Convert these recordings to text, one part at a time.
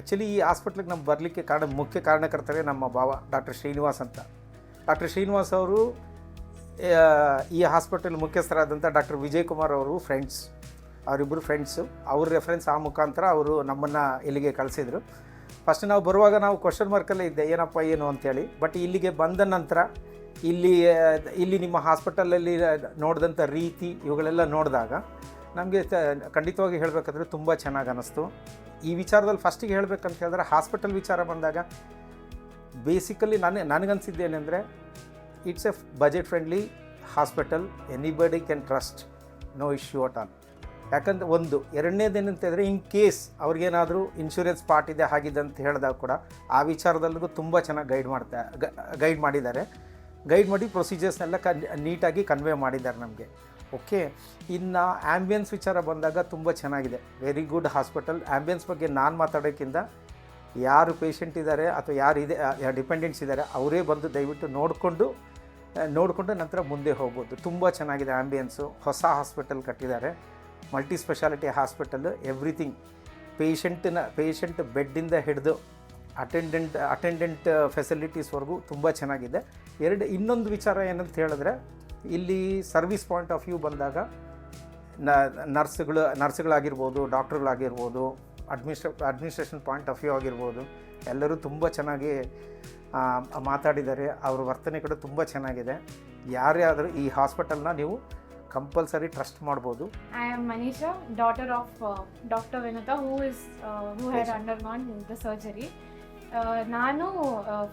Actually ಈ ಹಾಸ್ಪಿಟ್ಲಿಗೆ ನಮ್ಮ ಬರಲಿಕ್ಕೆ ಮುಖ್ಯ ಕಾರಣಕರ್ತರೇ ನಮ್ಮ ಭಾವ ಡಾಕ್ಟರ್ ಶ್ರೀನಿವಾಸ್ ಅಂತ. ಡಾಕ್ಟರ್ ಶ್ರೀನಿವಾಸ್ ಅವರು ಈ ಹಾಸ್ಪಿಟಲ್ ಮುಖ್ಯಸ್ಥರಾದಂಥ ಡಾಕ್ಟರ್ ವಿಜಯ್ ಕುಮಾರ್ ಅವರು ಫ್ರೆಂಡ್ಸ್, ಅವರಿಬ್ಬರು ಫ್ರೆಂಡ್ಸು. ಅವ್ರ ರೆಫರೆನ್ಸ್ ಆ ಮುಖಾಂತರ ಅವರು ನಮ್ಮನ್ನು ಇಲ್ಲಿಗೆ ಕಳಿಸಿದರು. ಫಸ್ಟ್ ನಾವು ಬರುವಾಗ ನಾವು ಕ್ವಶನ್ ಮಾರ್ಕಲ್ಲೇ ಇದ್ದೆ, ಏನಪ್ಪ ಏನು ಅಂಥೇಳಿ. ಬಟ್ ಇಲ್ಲಿಗೆ ಬಂದ ನಂತರ ಇಲ್ಲಿ ನಿಮ್ಮ ಹಾಸ್ಪಿಟಲಲ್ಲಿ ನೋಡಿದಂಥ ರೀತಿ ಇವುಗಳೆಲ್ಲ ನೋಡಿದಾಗ ನಮಗೆ ಖಂಡಿತವಾಗಿ ಹೇಳಬೇಕಾದ್ರೆ ತುಂಬ ಚೆನ್ನಾಗಿ ಅನ್ನಿಸ್ತು. ಈ ವಿಚಾರದಲ್ಲಿ ಫಸ್ಟಿಗೆ ಹೇಳಬೇಕಂತ ಹೇಳಿದ್ರೆ, ಹಾಸ್ಪಿಟಲ್ ವಿಚಾರ ಬಂದಾಗ ಬೇಸಿಕಲಿ ನನಗನ್ಸಿದ್ದೇನೆಂದರೆ, it's a budget friendly hospital, anybody can trust, no issue at all. ಯಾಕಂದರೆ ಒಂದು ಎರಡನೇದೇನಂತಂದರೆ, ಇನ್ ಕೇಸ್ ಅವ್ರಿಗೇನಾದರೂ ಇನ್ಶೂರೆನ್ಸ್ ಪಾರ್ಟ್ ಇದೆ ಹಾಗಿದೆ ಅಂತ ಹೇಳಿದಾಗ ಕೂಡ ಆ ವಿಚಾರದಲ್ಲಿಗೂ ತುಂಬ ಚೆನ್ನಾಗಿ ಗೈಡ್ ಮಾಡಿದ್ದಾರೆ. ಗೈಡ್ ಮಾಡಿ ಪ್ರೊಸೀಜರ್ಸ್ನೆಲ್ಲ ನೀಟಾಗಿ ಕನ್ವೆ ಮಾಡಿದ್ದಾರೆ ನಮಗೆ. ಓಕೆ, ಇನ್ನು ಆ್ಯಂಬಿಯನ್ಸ್ ವಿಚಾರ ಬಂದಾಗ ತುಂಬ ಚೆನ್ನಾಗಿದೆ, ವೆರಿ ಗುಡ್ ಹಾಸ್ಪಿಟಲ್. ಆ್ಯಂಬಿಯನ್ಸ್ ಬಗ್ಗೆ ನಾನು ಮಾತಾಡೋಕ್ಕಿಂತ ಯಾರು ಪೇಷಂಟ್ ಇದ್ದಾರೆ ಅಥವಾ ಡಿಪೆಂಡೆಂಟ್ಸ್ ಇದ್ದಾರೆ ಅವರೇ ಬಂದು ದಯವಿಟ್ಟು ನೋಡಿಕೊಂಡು ನಂತರ ಮುಂದೆ ಹೋಗ್ಬೋದು. ತುಂಬ ಚೆನ್ನಾಗಿದೆ ಆ್ಯಂಬಿಯನ್ಸು. ಹೊಸ ಹಾಸ್ಪಿಟಲ್ ಕಟ್ಟಿದ್ದಾರೆ, multi speciality hospital. Everything, patient ಬೆಡ್ಡಿಂದ ಹಿಡಿದು ಅಟೆಂಡೆಂಟ್ ಫೆಸಿಲಿಟೀಸ್ವರೆಗೂ ತುಂಬ ಚೆನ್ನಾಗಿದೆ. ಇನ್ನೊಂದು ವಿಚಾರ ಏನಂತ ಹೇಳಿದ್ರೆ, ಇಲ್ಲಿ ಸರ್ವಿಸ್ ಪಾಯಿಂಟ್ ಆಫ್ ವ್ಯೂ ಬಂದಾಗ ನರ್ಸ್ಗಳಾಗಿರ್ಬೋದು, ಡಾಕ್ಟ್ರುಗಳಾಗಿರ್ಬೋದು, ಅಡ್ಮಿನಿಸ್ಟ್ರೇಷನ್ ಪಾಯಿಂಟ್ ಆಫ್ ವ್ಯೂ ಆಗಿರ್ಬೋದು, ಎಲ್ಲರೂ ತುಂಬ ಚೆನ್ನಾಗಿ ಮಾತಾಡಿದ್ದಾರೆ. ಅವ್ರ ವರ್ತನೆ ಕೂಡ ತುಂಬ ಚೆನ್ನಾಗಿದೆ. ಯಾರೇ ಆದರೂ ಈ ಹಾಸ್ಪಿಟಲ್ನ ನೀವು ಕಂಪಲ್ಸರಿ ಟ್ರಸ್ಟ್ ಮಾಡ್ಬೋದು. I am Manisha, daughter of Dr. Vinita, who had undergone the surgery. ನಾನು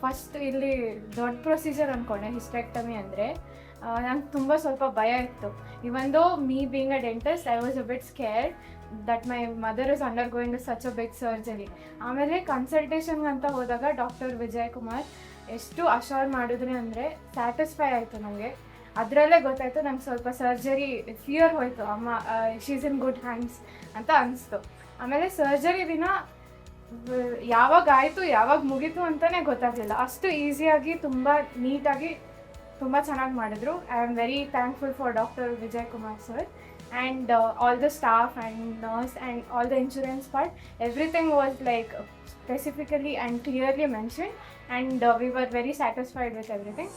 ಫಸ್ಟ್ ಇಲ್ಲಿ ದೊಡ್ಡ ಪ್ರೊಸೀಜರ್ ಅಂದ್ಕೊಂಡೆ, ಹಿಸ್ಟೆಕ್ಟಮಿ ಅಂದರೆ. ನಂಗೆ ತುಂಬ ಸ್ವಲ್ಪ ಭಯ ಇತ್ತು. Even though me being a dentist, I was a bit scared that my mother is undergoing such a big surgery. ಆಮೇಲೆ ಕನ್ಸಲ್ಟೇಷನ್ಗೆ ಅಂತ ಹೋದಾಗ ಡಾಕ್ಟರ್ ವಿಜಯ್ ಕುಮಾರ್ ಎಷ್ಟು ಅಶ್ಯೂರ್ ಮಾಡಿದ್ರಿ ಅಂದರೆ ಸ್ಯಾಟಿಸ್ಫೈ ಆಯಿತು ನನಗೆ. ಅದರಲ್ಲೇ ಗೊತ್ತಾಯಿತು ನಂಗೆ ಸ್ವಲ್ಪ ಸರ್ಜರಿ ಫಿಯರ್ ಹೋಯಿತು. ಅಮ್ಮ she is in good hands ಅಂತ ಅನಿಸ್ತು. ಆಮೇಲೆ ಸರ್ಜರಿ ದಿನ ಯಾವಾಗ ಆಯಿತು ಯಾವಾಗ ಮುಗೀತು ಅಂತಲೇ ಗೊತ್ತಾಗಲಿಲ್ಲ. ಅಷ್ಟು ಈಸಿಯಾಗಿ, ತುಂಬ ನೀಟಾಗಿ, ತುಂಬ ಚೆನ್ನಾಗಿ ಮಾಡಿದ್ರು. I am very thankful for doctor Vijay Kumar sir and all the staff and nurse and all the insurance part. Everything was like specifically and clearly mentioned, and we were very satisfied with everything.